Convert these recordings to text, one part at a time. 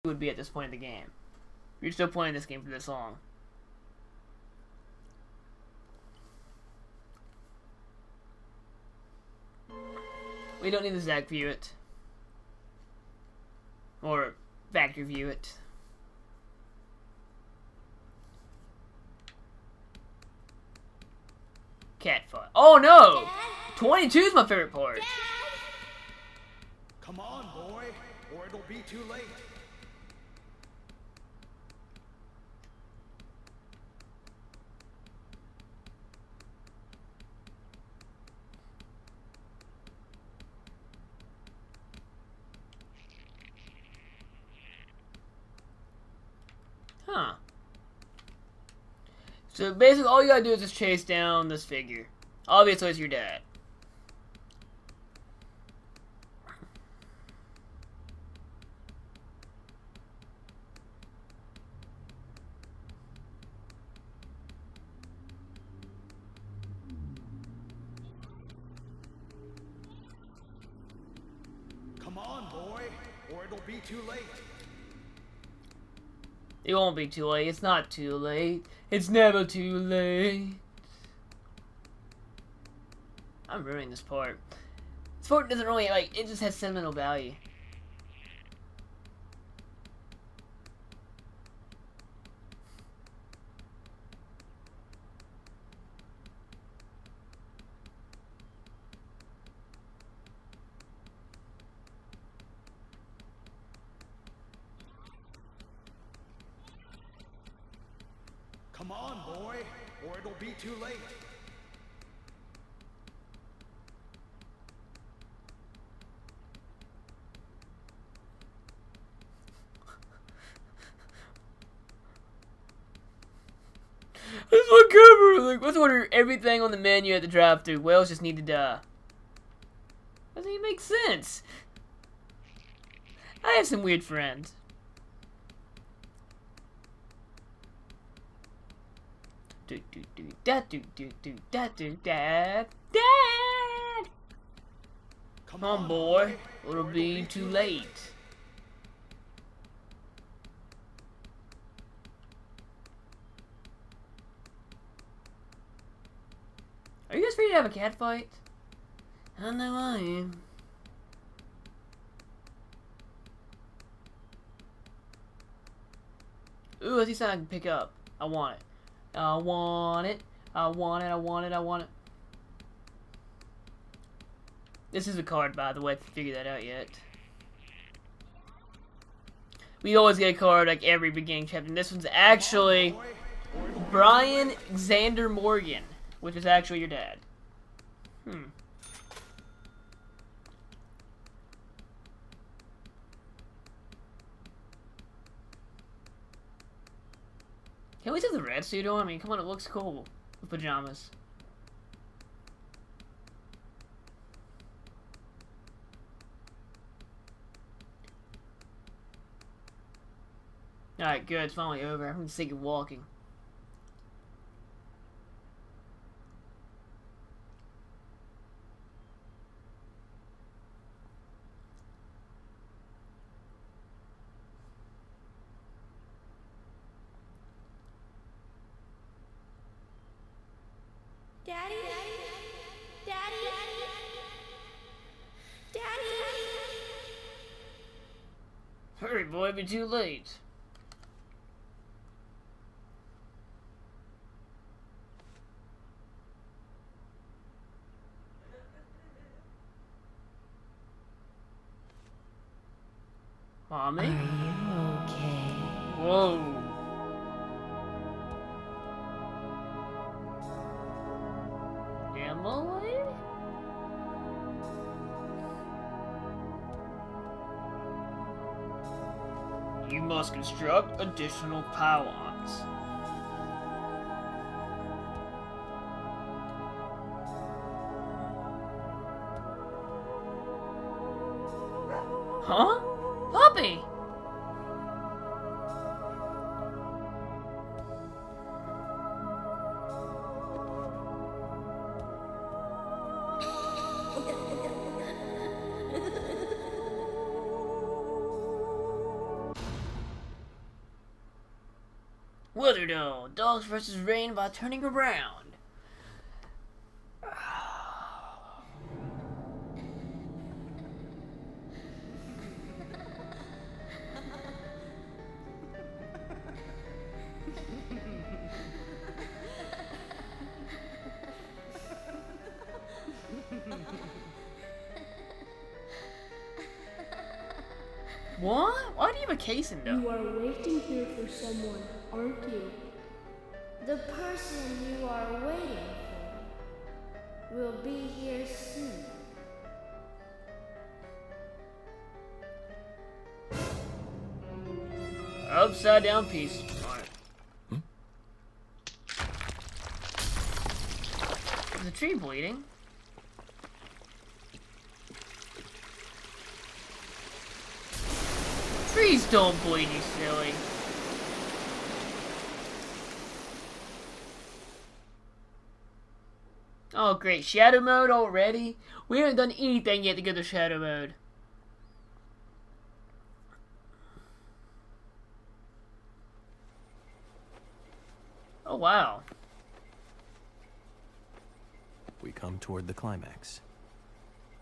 would be at this point in the game. You're still playing this game for this long. We don't need to Zach view it. Or factory view it. Cat fight. Oh no! 22 is my favorite part. Come on, boy, or it'll be too late. Huh. So basically all you gotta do is just chase down this figure. Obviously it's your dad. Come on, boy, or it'll be too late. It won't be too late. It's not too late. It's never too late. I'm ruining this part. This part doesn't really, like, it just has sentimental value. Come on, boy, or it'll be too late. This one cover, like, let's order everything on the menu at the drive-thru. Whales just need to die. Doesn't even make sense. I have some weird friends. Dad. Come on, boy. It'll be too late. Are you guys ready to have a cat fight? I know I am. Ooh, I see something I can pick up. I want it. I want it. I want it. I want it. I want it. This is a card, by the way, if you figured that out yet. We always get a card like every beginning chapter. And this one's actually Brian Xander Morgan, which is actually your dad. Can we take the red suit on? I mean, come on, it looks cool with pajamas. Alright, good. It's finally over. I'm sick of walking. Daddy? Daddy? Daddy? Hurry, boy, it'll be too late. Mommy? Are you okay? Whoa. Emily? You must construct additional pylons. Huh? Puppy! Witherdoe, dogs versus rain by turning around. What? Why do you have a case in there? You are waiting here for someone, aren't you? The person you are waiting for will be here soon. Upside down piece. Is the tree bleeding? Trees don't bleed, you silly. Oh great, shadow mode already? We haven't done anything yet to go to shadow mode. Oh wow. We come toward the climax.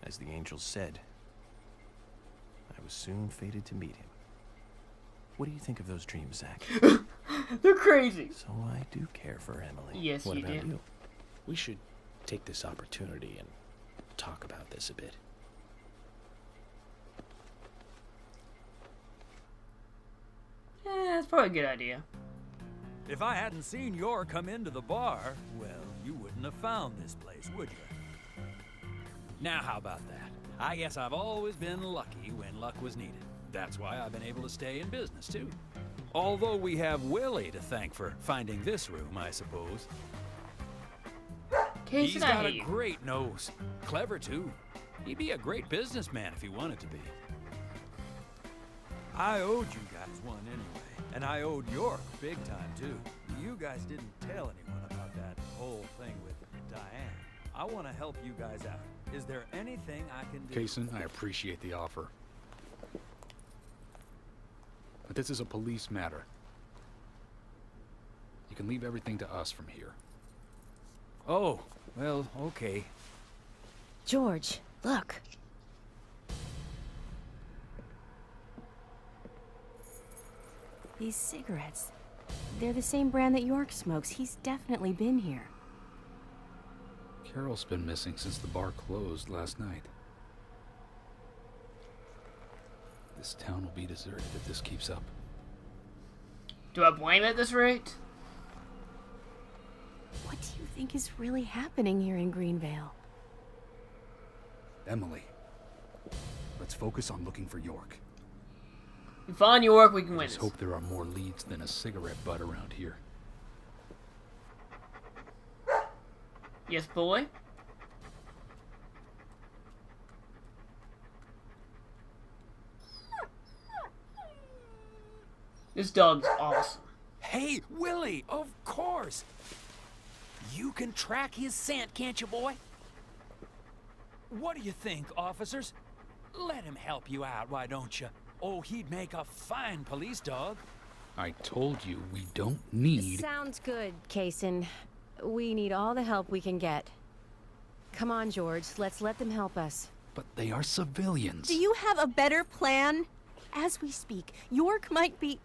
As the angels said, I was soon fated to meet him. What do you think of those dreams, Zach? They're crazy. So I do care for Emily. Yes, what you about do. you? We should take this opportunity and talk about this a bit. That's probably a good idea. If I hadn't seen Yor come into the bar, well, you wouldn't have found this place, would you? Now, how about that? I guess I've always been lucky when luck was needed. That's why I've been able to stay in business, too. Although we have Willie to thank for finding this room, I suppose. Case He's I got a hate you. great nose. Clever, too. He'd be a great businessman if he wanted to be. I owed you guys one anyway, and I owed York big time, too. You guys didn't tell anyone about that whole thing with Diane. I want to help you guys out. Is there anything I can do? Kaysen, I appreciate the offer. But this is a police matter. You can leave everything to us from here. Oh, well, okay. George, look. These cigarettes. They're the same brand that York smokes. He's definitely been here. Carol's been missing since the bar closed last night. This town will be deserted if this keeps up. Do I blame it at this rate? What do you think is really happening here in Greenvale? Emily, let's focus on looking for York. We find York, we can win Let's this. hope there are more leads than a cigarette butt around here. Yes, boy. This dog's awesome. Hey, Willie, of course. You can track his scent, can't you, boy? What do you think, officers? Let him help you out, why don't you? Oh, he'd make a fine police dog. I told you we don't need... Sounds good, Kaysen. We need all the help we can get. Come on, George. Let's let them help us. But they are civilians. Do you have a better plan? As we speak, York might be...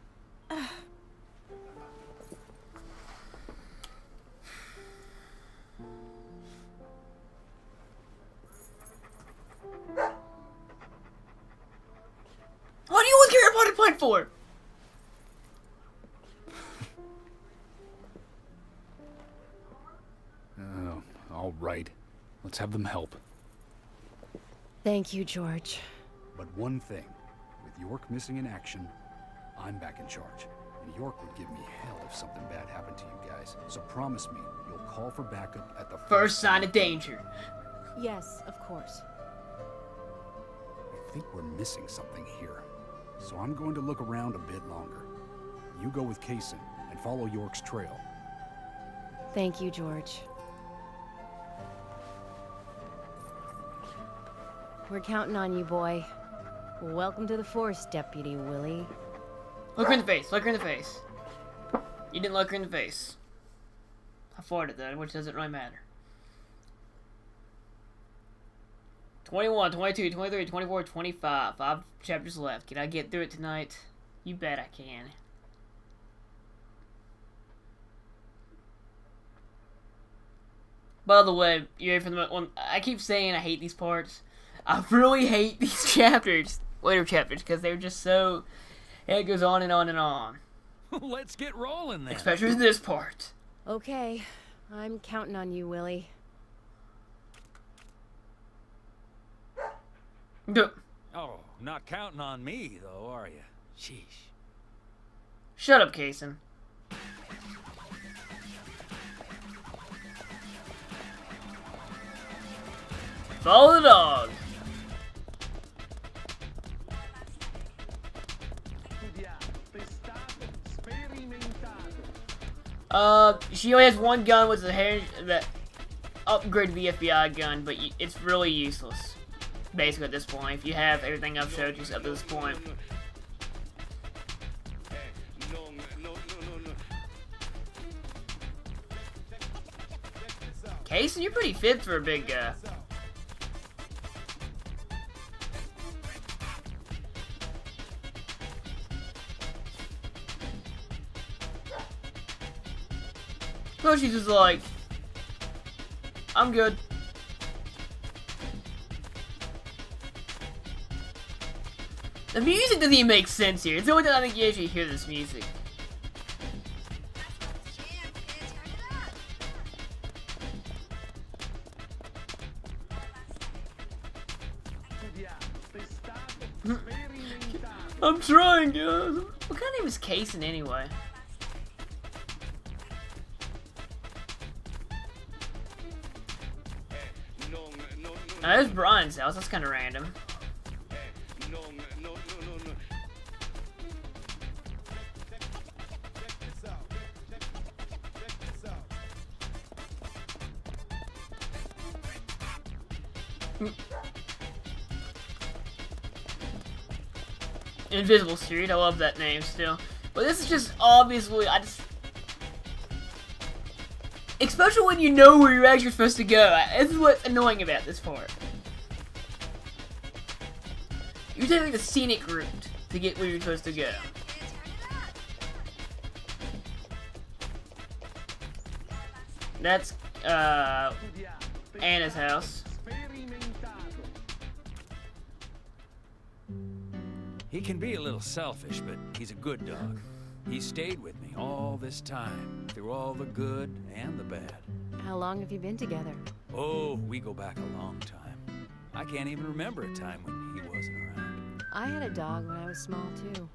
What do you want your body point for? All right. Let's have them help. Thank you, George. But one thing, with York missing in action, I'm back in charge. And York would give me hell if something bad happened to you guys. So promise me, you'll call for backup at the First sign of danger. Yes, of course. I think we're missing something here. So I'm going to look around a bit longer. You go with Kaysen and follow York's trail. Thank you, George. We're counting on you, boy. Welcome to the force, Deputy Willie. Look her in the face. Look her in the face. You didn't look her in the face. I farted though, which doesn't really matter. 21, 22, 23, 24, 25. 5 chapters left. Can I get through it tonight? You bet I can. By the way, you ready for the one? I keep saying I hate these parts. I really hate these chapters, later chapters, because they're just so. It goes on and on and on. Let's get rolling then. Especially this part. Okay, I'm counting on you, Willie. Duh. Oh, not counting on me, though, are you? Sheesh. Shut up, Kaysen. Follow the dog. She only has one gun with the hair that upgraded the FBI gun, but it's really useless. Basically, at this point, if you have everything I've showed you up to this point. Kaysen, you're pretty fit for a big guy. So she's just like, I'm good. The music doesn't even make sense here. It's the only time I think you actually hear this music. I'm trying, guys. What kind of name is Kaysen anyway? There's Brian's house. That's kind of random. Invisible Street. I love that name still. But this is just obviously, especially when you know where you're actually supposed to go. This is what's annoying about this part. You're taking the scenic route to get where you're supposed to go. That's, Anna's house. He can be a little selfish, but he's a good dog. He stayed with me all this time, through all the good and the bad. How long have you been together? Oh, we go back a long time. I can't even remember a time when he wasn't around. I had a dog when I was small, too.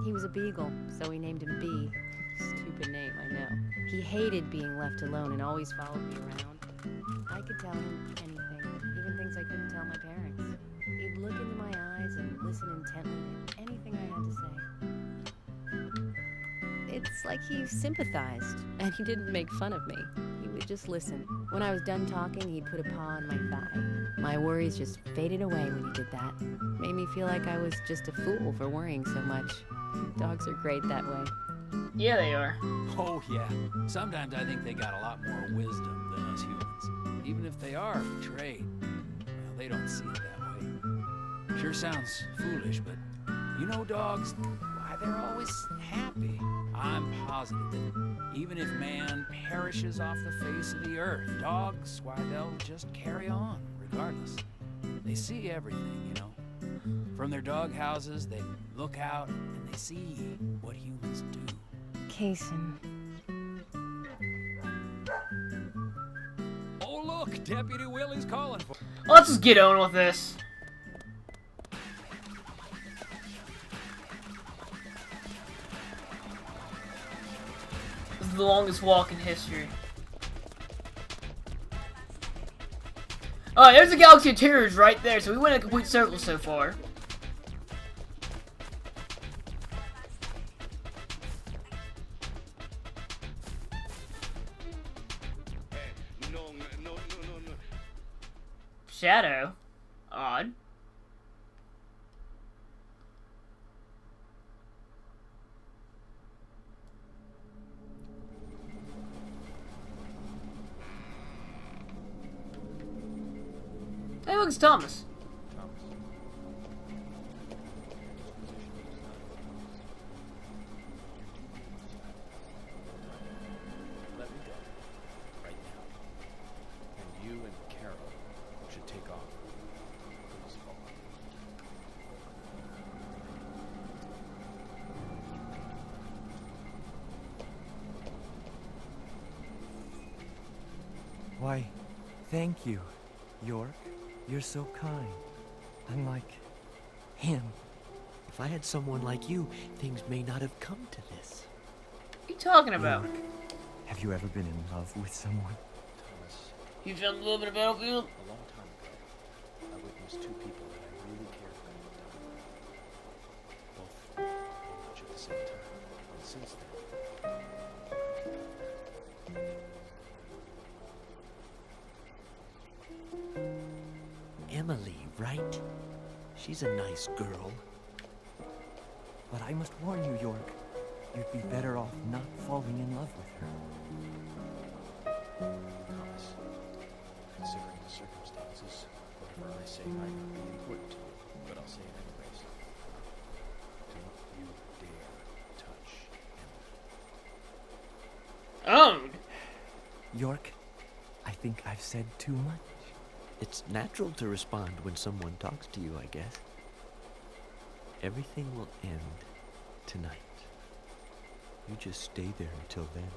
He was a beagle, so we named him B. Stupid name, I know. He hated being left alone and always followed me around. I could tell him anything, even things I couldn't tell my parents. He'd look into my eyes and listen intently to anything I had to say. It's like he sympathized, and he didn't make fun of me. He would just listen. When I was done talking, he'd put a paw on my thigh. My worries just faded away when he did that. Made me feel like I was just a fool for worrying so much. Dogs are great that way. Yeah, they are. Oh, yeah. Sometimes I think they got a lot more wisdom than us humans. Even if they are betrayed, well, they don't see it that way. Sure sounds foolish, but you know dogs, why, they're always happy. I'm positive that even if man perishes off the face of the earth, dogs, why, they'll just carry on, regardless. They see everything, you know. From their dog houses, they look out and they see what humans do. Kaysen. Oh, look, Deputy Willie's calling for... Let's just get on with this. This is the longest walk in history. Alright, there's the Galaxy of Terrors right there, so we went in a complete circle so far. Shadow? Odd. fuck is Thomas? Let me go. Right now. And you and Carol should take off. Please follow. Why, thank you, York. You're so kind. Unlike him. If I had someone like you, things may not have come to this. What are you talking about? York, have you ever been in love with someone? Thomas, You filmed a little bit of Battlefield? a long time ago, I witnessed two people that I really cared about dying. Both pretty much at the same time. And since then, Emily, right? She's a nice girl. But I must warn you, York. You'd be better off not falling in love with her. Thomas, considering the circumstances, whatever I say might not be important to you, but I'll say it anyways. Don't you dare touch Emily. Owned. York, I think I've said too much. It's natural to respond when someone talks to you, I guess. Everything will end tonight. You just stay there until then.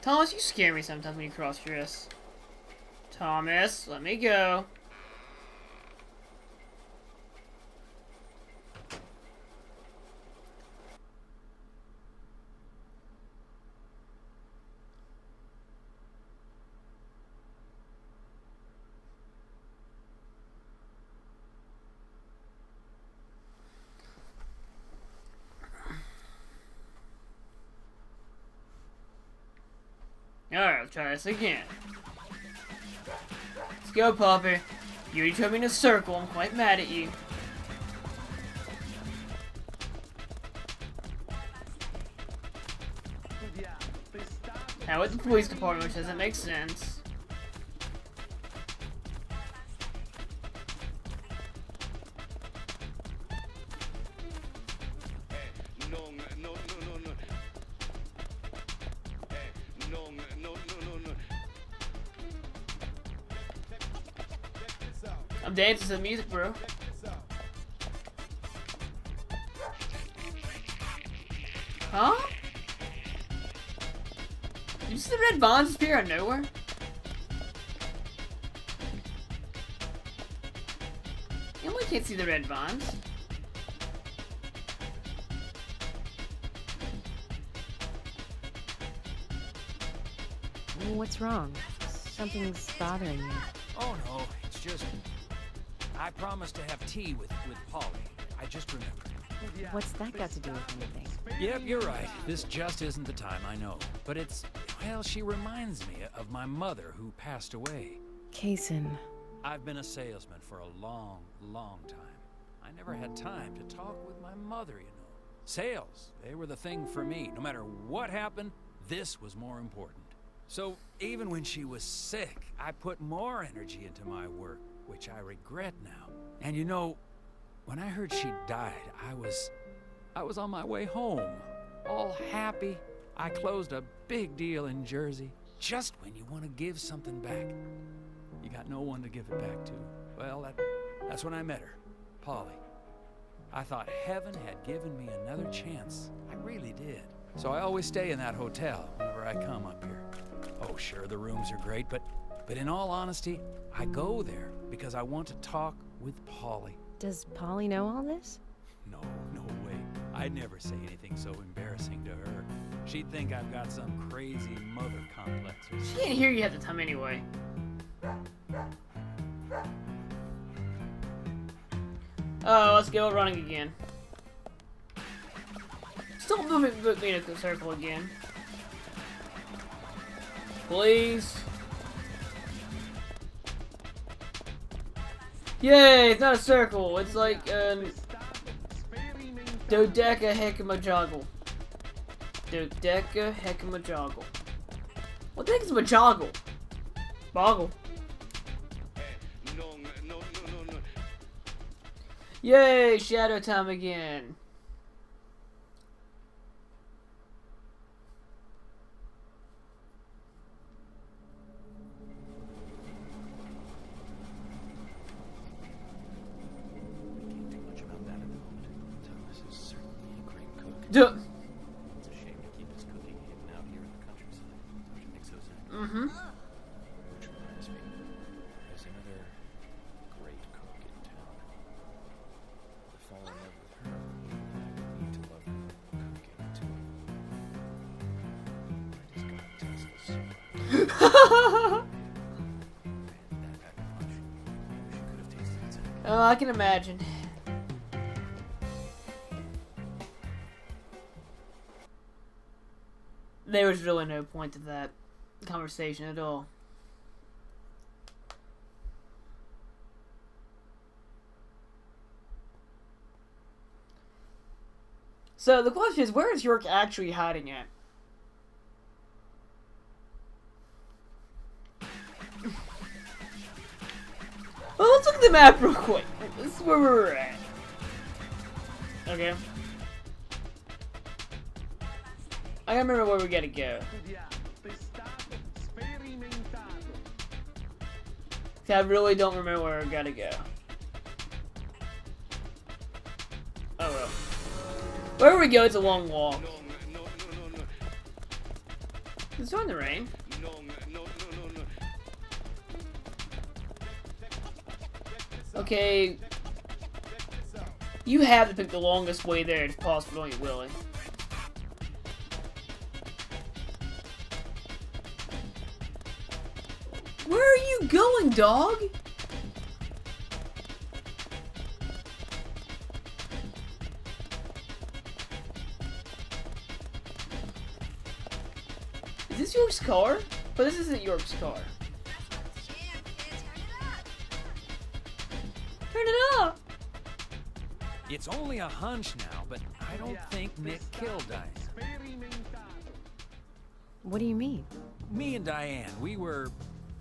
Thomas, you scare me sometimes when you cross-dress. Thomas, let me go. Alright, let's try this again. Let's go, Puppy. You already told me in a circle. I'm quite mad at you. Now with the police department, which doesn't make sense. I'm dancing to the music, bro. Huh? Did you see the red bonds appear out of nowhere? Emily can't see the red bonds. What's wrong? Something's bothering you. Oh no, it's just... I promised to have tea with Polly. I just remembered. What's that got to do with anything? Yep, you're right. This just isn't the time, I know. But it's... well, she reminds me of my mother who passed away. Kaysen. I've been a salesman for a long, long time. I never had time to talk with my mother, you know. Sales, they were the thing for me. No matter what happened, this was more important. So even when she was sick, I put more energy into my work, which I regret now. And you know, when I heard she died, I was on my way home, all happy. I closed a big deal in Jersey. Just when you want to give something back, you got no one to give it back to. Well, that's when I met her, Polly. I thought heaven had given me another chance. I really did. So I always stay in that hotel whenever I come up here. Oh, sure, the rooms are great, but in all honesty, I go there because I want to talk with Polly. Does Polly know all this? No way. I'd never say anything so embarrassing to her. She'd think I've got some crazy mother complex or something. She can't hear you at the time anyway. Oh, let's go running again. Still moving me in a circle again. Please. Yay, it's not a circle. It's like dodecahedromajoggle. Dodecahedromajoggle. What the heck is a majoggle? Boggle. Yay, shadow time again. Duh. It's a shame to keep his cooking hidden out here in the countryside. Don't you think so, Zach? Mm-hmm. Which reminds me, there's another great cook in town. To fall in love with her, I would need to love her cooking too. Where does God taste the soup? Man, that pack of punch. Wish you could have tasted it, Zach. Oh, I can imagine. There was really no point to that conversation at all. So the question is, where is York actually hiding at? Well, let's look at the map real quick. This is where we're at. Okay. I gotta remember where we gotta go. I really don't remember where we gotta go. Oh well. Wherever we go, it's a long walk. It's starting to rain. Okay. You have to pick the longest way there if possible, don't you, Willie? Where are you going, dog? Is this York's car? But this isn't York's car. Turn it up! It's only a hunch now, but I don't think Nick killed Diane. What do you mean? Me and Diane, we were,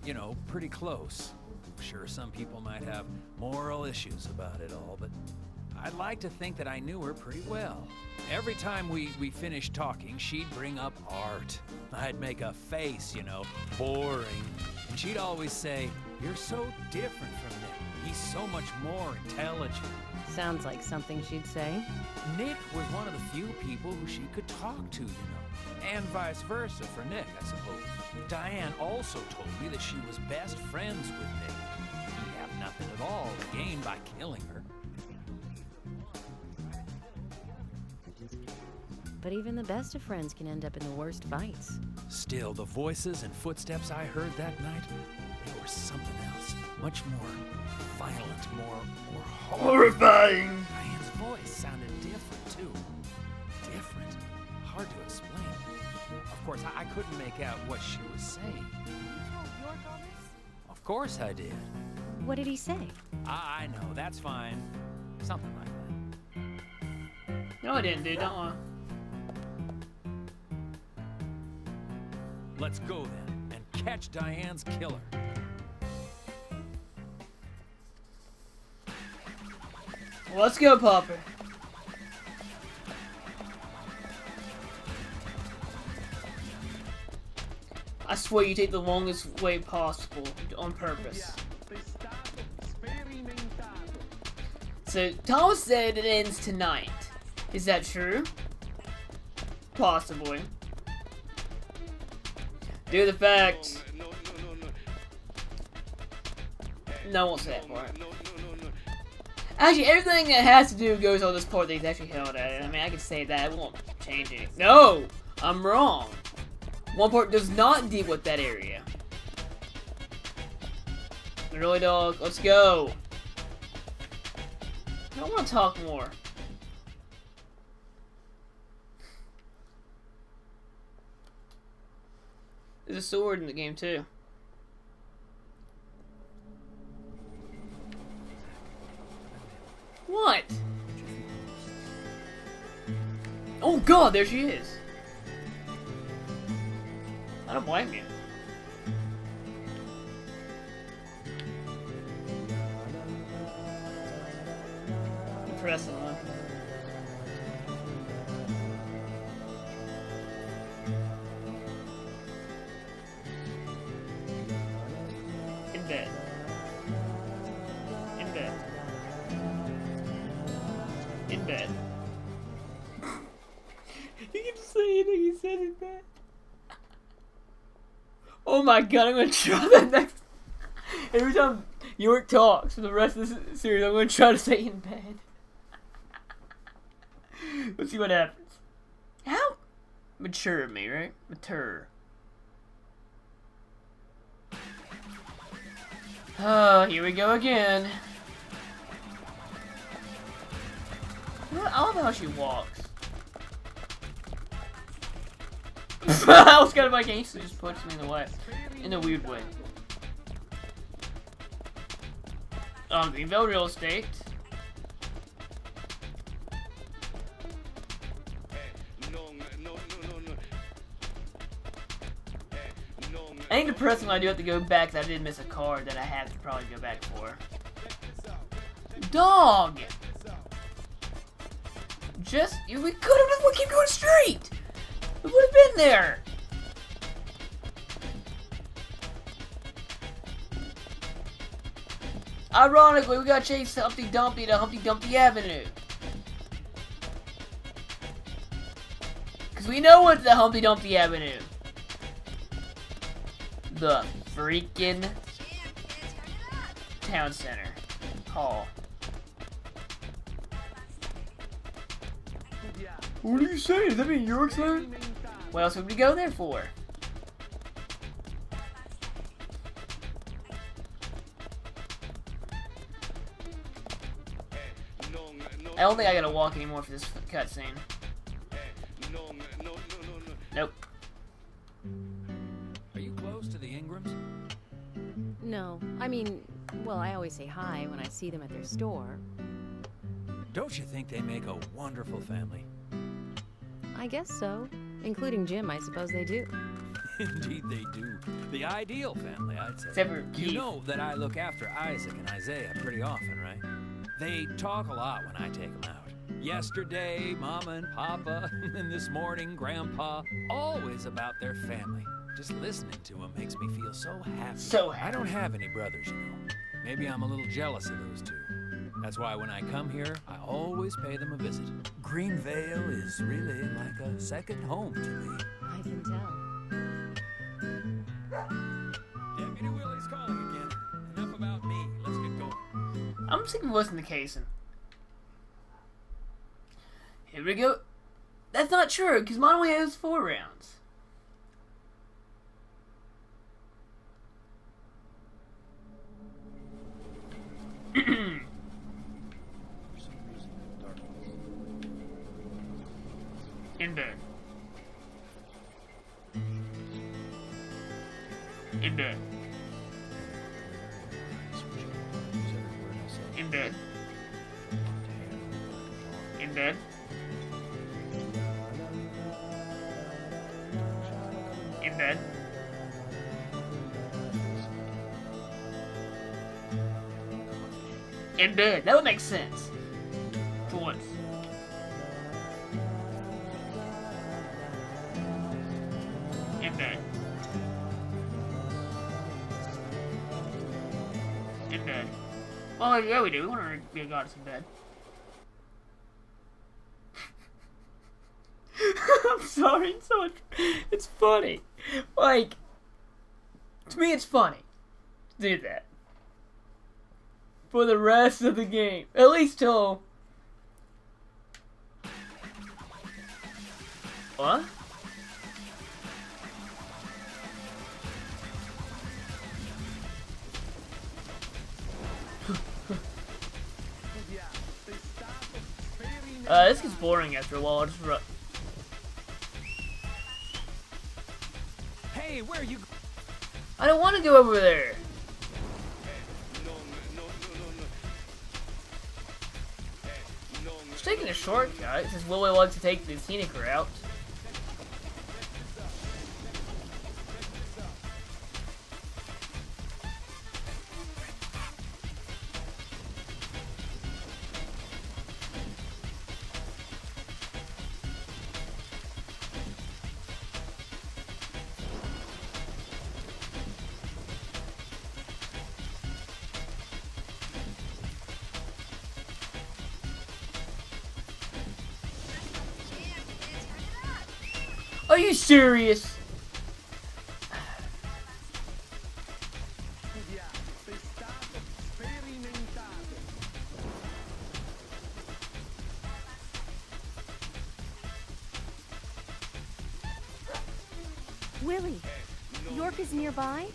you know, pretty close. Sure, some people might have moral issues about it all, but I'd like to think that I knew her pretty well. Every time we finished talking, she'd bring up art. I'd make a face, you know, boring. And she'd always say, "You're so different from Nick. He's so much more intelligent." Sounds like something she'd say. Nick was one of the few people who she could talk to, you know. And vice versa for Nick, I suppose. Diane also told me that she was best friends with Nick. He'd have nothing at all to gain by killing her. But even the best of friends can end up in the worst fights. Still, the voices and footsteps I heard that night, they were something else. Much more violent, more horrifying. Diane's voice sounded different, too. Different. Hard to explain. Of course, I couldn't make out what she was saying. You told York all this? Of course I did. What did he say? I know, that's fine. Something like that. No, I didn't, dude. Don't lie. Let's go then, and catch Diane's killer. Let's go, Popper. I swear you take the longest way possible on purpose. So, Thomas said it ends tonight. Is that true? Possibly. Due to the fact... No, I won't say that part. Actually, everything that has to do goes on this part that he's actually held at. I mean, I can say that. It won't change it. No! I'm wrong. One part does not deal with that area. Really, dog? Let's go. I don't want to talk more. There's a sword in the game, too. What? Oh god, there she is. I don't blame you. depressing one. In bed. In bed. In bed. You can just say anything he says in bed. Oh my god, I'm gonna try that next. Every time York talks for the rest of this series, I'm gonna try to say in bed. Let's see what happens. How mature of me, right? Mature. Oh, here we go again. You know what? I love how she walks. I was kind of like Ace just punched me in the way. In a weird way. Greenville real estate. I think depressing when I do have to go back because I did miss a card that I have to probably go back for. Dog! Just, we could have just keep going straight! We would have been there! Ironically, we gotta chase Humpty Dumpty to Humpty Dumpty Avenue. Because we know what's the Humpty Dumpty Avenue. The freaking town center hall. What are you saying? Does that mean York's there? What else would we go there for? I don't think I gotta walk anymore for this cutscene. Nope. Are you close to the Ingrams? No. I mean, well, I always say hi when I see them at their store. Don't you think they make a wonderful family? I guess so. Including Jim, I suppose they do. Indeed they do. The ideal family, I'd say. Except for Keith. You know that I look after Isaac and Isaiah pretty often, right? They talk a lot when I take them out. Yesterday, Mama and Papa, and this morning, Grandpa. Always about their family. Just listening to them makes me feel so happy. So happy. I don't have any brothers, you know. Maybe I'm a little jealous of those two. That's why when I come here, I always pay them a visit. Greenvale is really like a second home to me. I can tell. Deputy Willie's calling again. Enough about me. Let's get going. I'm sick of listening to Kaysen. Here we go. That's not true, because mine only has 4 rounds. In bed. In bed. In bed. In bed. In bed. In bed. That would make sense. For once. In bed. In bed. Well, yeah, we do. We want to be a goddess in bed. I'm sorry. It's so much. It's funny. Like, to me, it's funny to do that. For the rest of the game. At least till... What? This gets boring after a while. I'll just Hey, where are you? I don't want to go over there. Just taking a shortcut since Willie wants to take the scenic route. Are you serious? Willie, York is nearby?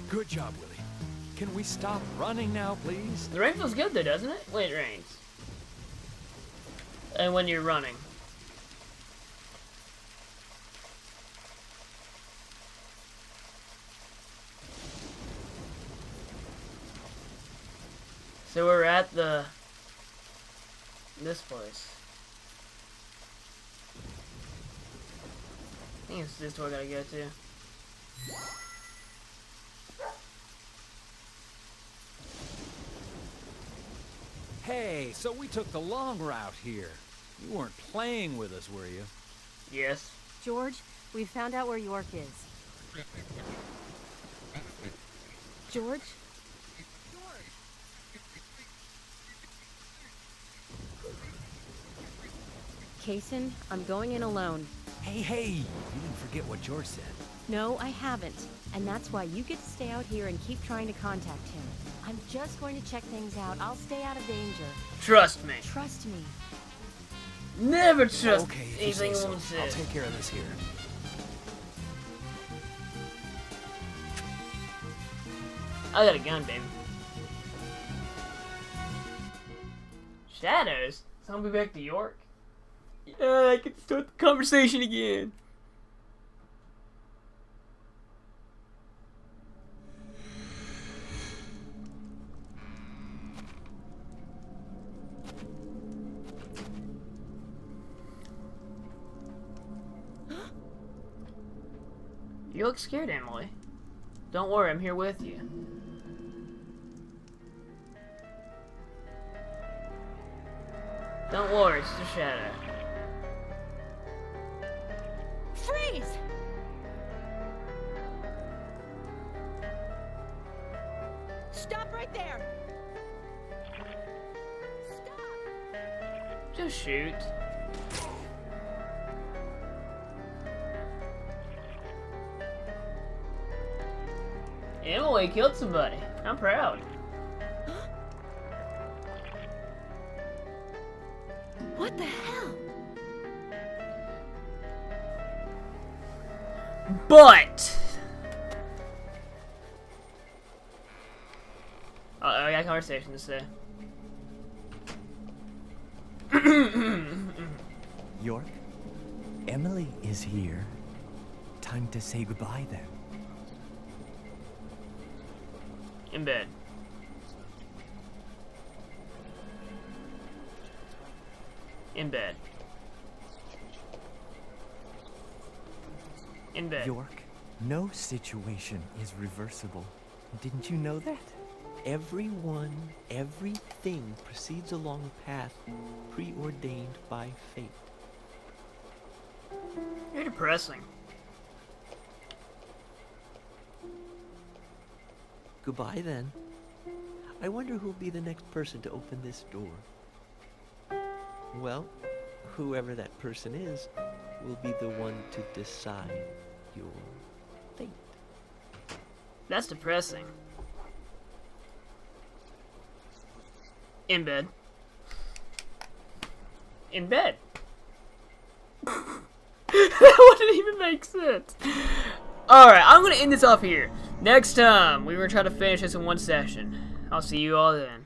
Good job, Willie. Can we stop running now, please? The rain feels good though, doesn't it? When it rains. And when you're running. So we're at this place. I think it's this door I gotta go to. Hey, so we took the long route here. You weren't playing with us, were you? Yes. George, we've found out where York is. George? Kaysen, I'm going in alone. Hey, you didn't forget what George said. No, I haven't. And that's why you get to stay out here and keep trying to contact him. I'm just going to check things out. I'll stay out of danger. Trust me. Trust me. Never trust okay, if you anything say a so. woman says. I'll take care of this here. I got a gun, baby. Shadows? So I'll be back to York? Yeah, I can start the conversation again. You look scared, Emily. Don't worry, I'm here with you. Don't worry, it's just a shadow. Freeze! Stop right there! Stop! Just shoot. Emily killed somebody. I'm proud. What the hell? But I got a conversation to say. York, Emily is here. Time to say goodbye then. In bed. In bed. In bed. York, no situation is reversible. Didn't you know that? Everyone, everything proceeds along a path preordained by fate. You're depressing. Goodbye then. I wonder who'll be the next person to open this door. Well, whoever that person is will be the one to decide your fate. That's depressing. In bed. In bed. That wouldn't even make sense. Alright, I'm gonna end this off here. Next time, we're gonna try to finish this in one session. I'll see you all then.